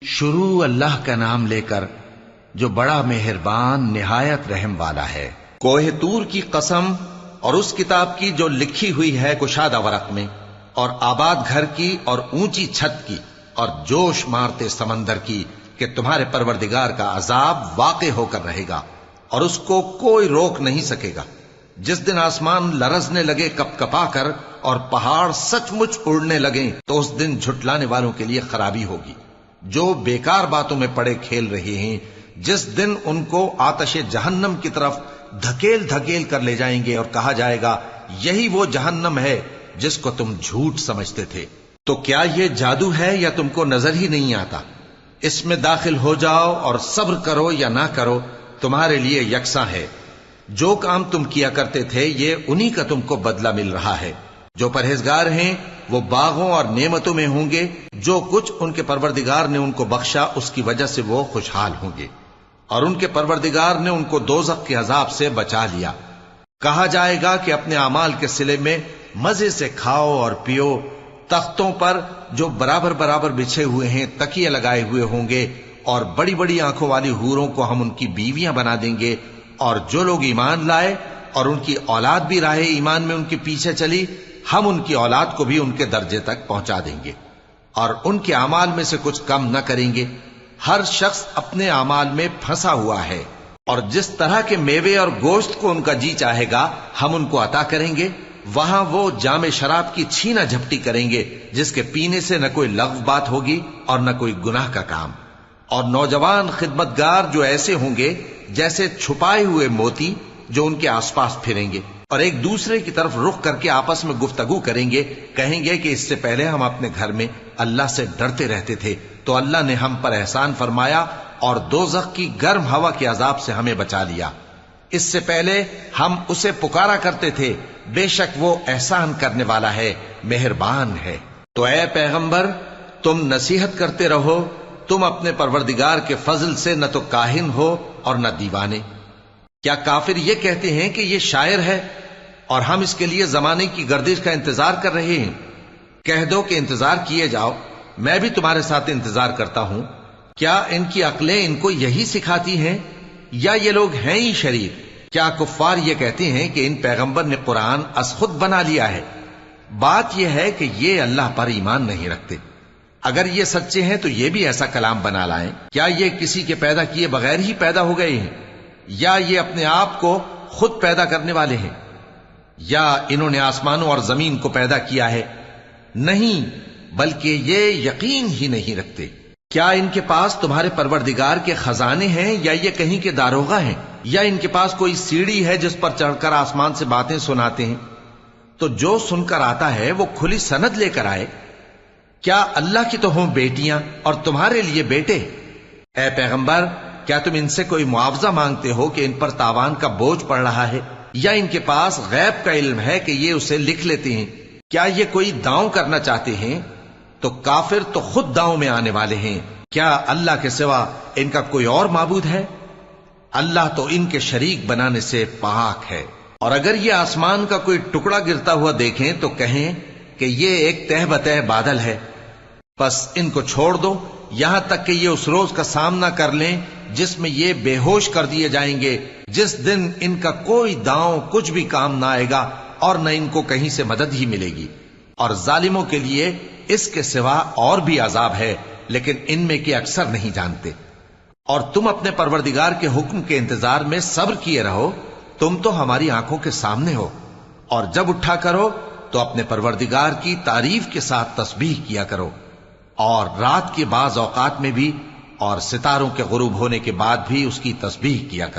شروع اللہ کا نام لے کر جو بڑا مہربان نہایت رحم والا ہے۔ کوہ طور کی قسم اور اس کتاب کی جو لکھی ہوئی ہے کشادہ ورق میں، اور آباد گھر کی اور اونچی چھت کی، اور جوش مارتے سمندر کی کہ تمہارے پروردگار کا عذاب واقع ہو کر رہے گا اور اس کو کوئی روک نہیں سکے گا۔ جس دن آسمان لرزنے لگے کپ کپا کر اور پہاڑ سچ مچ اڑنے لگیں تو اس دن جھٹلانے والوں کے لیے خرابی ہوگی جو بیکار باتوں میں پڑے کھیل رہے ہیں۔ جس دن ان کو آتش جہنم کی طرف دھکیل دھکیل کر لے جائیں گے اور کہا جائے گا یہی وہ جہنم ہے جس کو تم جھوٹ سمجھتے تھے۔ تو کیا یہ جادو ہے یا تم کو نظر ہی نہیں آتا؟ اس میں داخل ہو جاؤ اور صبر کرو یا نہ کرو تمہارے لیے یکساں ہے۔ جو کام تم کیا کرتے تھے یہ انہی کا تم کو بدلہ مل رہا ہے۔ جو پرہیزگار ہیں وہ باغوں اور نعمتوں میں ہوں گے، جو کچھ ان کے پروردگار نے ان کو بخشا اس کی وجہ سے وہ خوشحال ہوں گے، اور ان کے پروردگار نے ان کو دوزخ کے عذاب سے بچا لیا۔ کہا جائے گا کہ اپنے اعمال کے صلے میں مزے سے کھاؤ اور پیو، تختوں پر جو برابر برابر بچھے ہوئے ہیں تکیے لگائے ہوئے ہوں گے، اور بڑی بڑی آنکھوں والی حوروں کو ہم ان کی بیویاں بنا دیں گے، اور جو لوگ ایمان لائے اور ان کی اولاد بھی راہ ایمان میں ان کے پیچھے چلی، ہم ان کی اولاد کو بھی ان کے درجے تک پہنچا دیں گے اور ان کے اعمال میں سے کچھ کم نہ کریں گے۔ ہر شخص اپنے اعمال میں پھنسا ہوا ہے، اور جس طرح کے میوے اور گوشت کو ان کا جی چاہے گا ہم ان کو عطا کریں گے۔ وہاں وہ جام شراب کی چھینا جھپٹی کریں گے جس کے پینے سے نہ کوئی لغو بات ہوگی اور نہ کوئی گناہ کا کام۔ اور نوجوان خدمتگار جو ایسے ہوں گے جیسے چھپائے ہوئے موتی جو ان کے آس پاس پھریں گے اور ایک دوسرے کی طرف رخ کر کے آپس میں گفتگو کریں گے، کہیں گے کہ اس سے پہلے ہم اپنے گھر میں اللہ سے ڈرتے رہتے تھے تو اللہ نے ہم پر احسان فرمایا اور دوزخ کی گرم ہوا کے عذاب سے ہمیں بچا لیا۔ اس سے پہلے ہم اسے پکارا کرتے تھے، بے شک وہ احسان کرنے والا ہے، مہربان ہے۔ تو اے پیغمبر تم نصیحت کرتے رہو، تم اپنے پروردگار کے فضل سے نہ تو کاہن ہو اور نہ دیوانے۔ کیا کافر یہ کہتے ہیں کہ یہ شاعر ہے اور ہم اس کے لیے زمانے کی گردش کا انتظار کر رہے ہیں؟ کہہ دو کہ انتظار کیے جاؤ، میں بھی تمہارے ساتھ انتظار کرتا ہوں۔ کیا ان کی عقلیں ان کو یہی سکھاتی ہیں یا یہ لوگ ہیں ہی شریر؟ کیا کفار یہ کہتے ہیں کہ ان پیغمبر نے قرآن از خود بنا لیا ہے؟ بات یہ ہے کہ یہ اللہ پر ایمان نہیں رکھتے۔ اگر یہ سچے ہیں تو یہ بھی ایسا کلام بنا لائیں۔ کیا یہ کسی کے پیدا کیے بغیر ہی پیدا ہو گئے ہیں، یا یہ اپنے آپ کو خود پیدا کرنے والے ہیں، یا انہوں نے آسمانوں اور زمین کو پیدا کیا ہے؟ نہیں، بلکہ یہ یقین ہی نہیں رکھتے۔ کیا ان کے پاس تمہارے پروردگار کے خزانے ہیں یا یہ کہیں کے داروغہ ہیں، یا ان کے پاس کوئی سیڑھی ہے جس پر چڑھ کر آسمان سے باتیں سناتے ہیں؟ تو جو سن کر آتا ہے وہ کھلی سند لے کر آئے۔ کیا اللہ کی تو ہوں بیٹیاں اور تمہارے لیے بیٹے؟ اے پیغمبر کیا تم ان سے کوئی معاوضہ مانگتے ہو کہ ان پر تاوان کا بوجھ پڑ رہا ہے، یا ان کے پاس غیب کا علم ہے کہ یہ اسے لکھ لیتے ہیں؟ کیا یہ کوئی داؤں کرنا چاہتے ہیں؟ تو کافر تو خود داؤں میں آنے والے ہیں۔ کیا اللہ کے سوا ان کا کوئی اور معبود ہے؟ اللہ تو ان کے شریک بنانے سے پاک ہے۔ اور اگر یہ آسمان کا کوئی ٹکڑا گرتا ہوا دیکھیں تو کہیں کہ یہ ایک تہ بتہ بادل ہے، پس ان کو چھوڑ دو یہاں تک کہ یہ اس روز کا سامنا کر لیں جس میں یہ بے ہوش کر دیے جائیں گے، جس دن ان کا کوئی داؤں کچھ بھی کام نہ آئے گا اور نہ ان کو کہیں سے مدد ہی ملے گی۔ اور ظالموں کے لیے اس کے سوا اور بھی عذاب ہے، لیکن ان میں کے اکثر نہیں جانتے۔ اور تم اپنے پروردگار کے حکم کے انتظار میں صبر کیے رہو، تم تو ہماری آنکھوں کے سامنے ہو۔ اور جب اٹھا کرو تو اپنے پروردگار کی تعریف کے ساتھ تسبیح کیا کرو، اور رات کے بعض اوقات میں بھی اور ستاروں کے غروب ہونے کے بعد بھی اس کی تسبیح کیا کرو۔